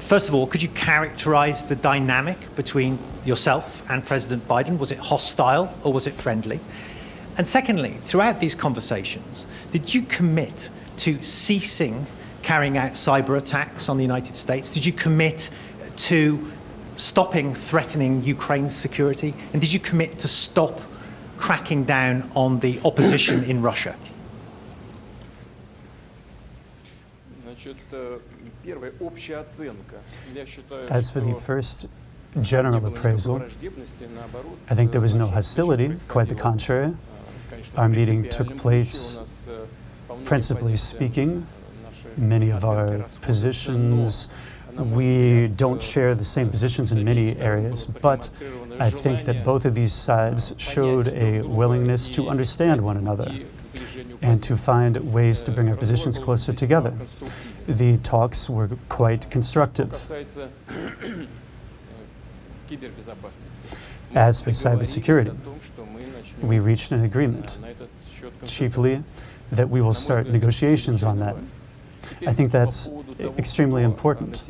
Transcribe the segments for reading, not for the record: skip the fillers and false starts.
First of all, could you characterize the dynamic between yourself and President Biden? Was it hostile or was it friendly? And secondly, throughout these conversations, did you commit to ceasing carrying out cyber attacks on the United States? Did you commit to stopping threatening Ukraine's security? And did you commit to stop cracking down on the opposition in Russia? As for the first general appraisal, I think there was no hostility, quite the contrary. Our meeting took place, principally speaking, many of our positions, we don't share the same positions in many areas, but I think that both of these sides showed a willingness to understand one another and to find ways to bring our positions closer together. The talks were quite constructive. As for cybersecurity, we reached an agreement, chiefly that we will start negotiations on that. I think that's extremely important.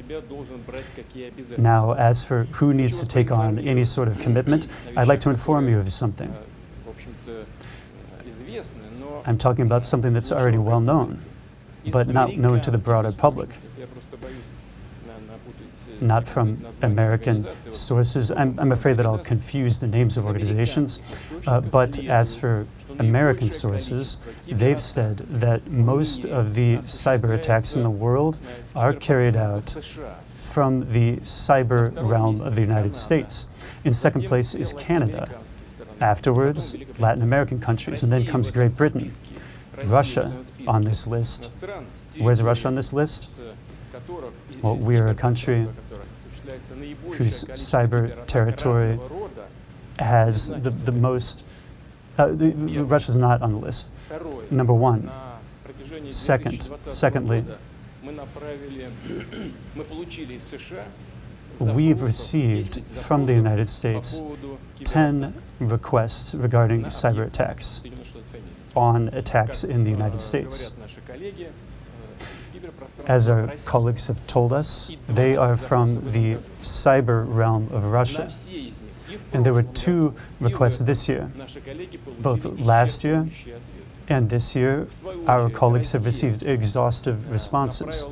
Now, as for who needs to take on any sort of commitment, I'd like to inform you of something. I'm talking about something that's already well known, but not known to the broader public. Not from American sources. I'm afraid that I'll confuse the names of organizations, but as for American sources, they've said that most of the cyber attacks in the world are carried out from the cyber realm of the United States. In second place is Canada. Afterwards, Latin American countries, and then comes Great Britain. Russia on this list. Where's Russia on this list? Well, we are a country whose cyber territory has the most. Russia's not on the list. Number one. Secondly, we've received from the United States 10 requests regarding cyber attacks on attacks in the United States. As our colleagues have told us, they are from the cyber realm of Russia. And there were 2 requests this year. Both last year and this year, our colleagues have received exhaustive responses.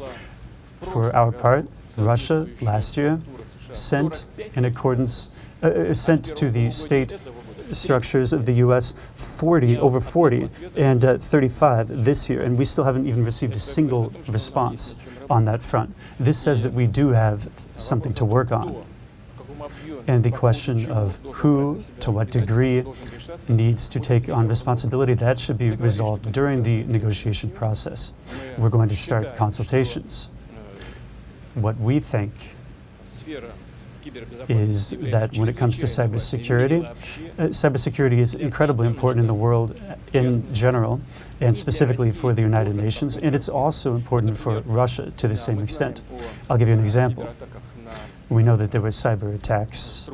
For our part, Russia last year sent in accordance, sent to the state structures of the U.S. over 40 and 35 this year, and we still haven't even received a single response on that front. This says that we do have something to work on. And the question of who, to what degree, needs to take on responsibility, that should be resolved during the negotiation process. We're going to start consultations. What we think is that when it comes to cybersecurity, cybersecurity is incredibly important in the world in general, and specifically for the United Nations, and it's also important for Russia to the same extent. I'll give you an example. We know that there were cyber attacks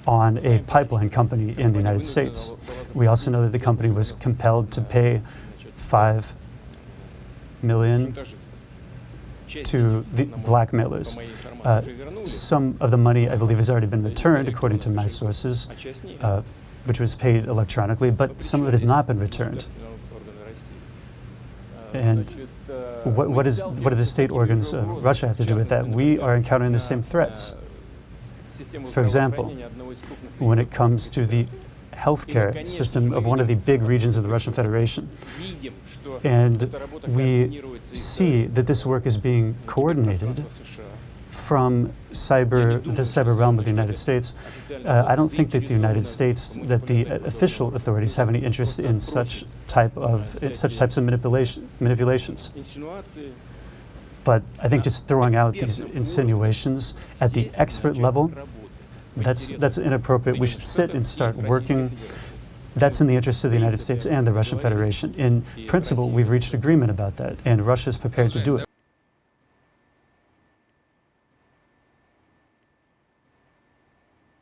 on a pipeline company in the United States. We also know that the company was compelled to pay $5 million to the blackmailers. Some of the money, I believe, has already been returned, according to my sources, which was paid electronically, but some of it has not been returned. And what do the state organs of Russia have to do with that? We are encountering the same threats. For example, when it comes to the healthcare system of one of the big regions of the Russian Federation. And we see that this work is being coordinated from the cyber realm of the United States. I don't think that the United States, that the official authorities have any interest in such types of manipulations. But I think just throwing out these insinuations at the expert level, that's inappropriate. We should sit and start working. That's in the interest of the United States and the Russian Federation. In principle, we've reached agreement about that, and Russia is prepared to do it.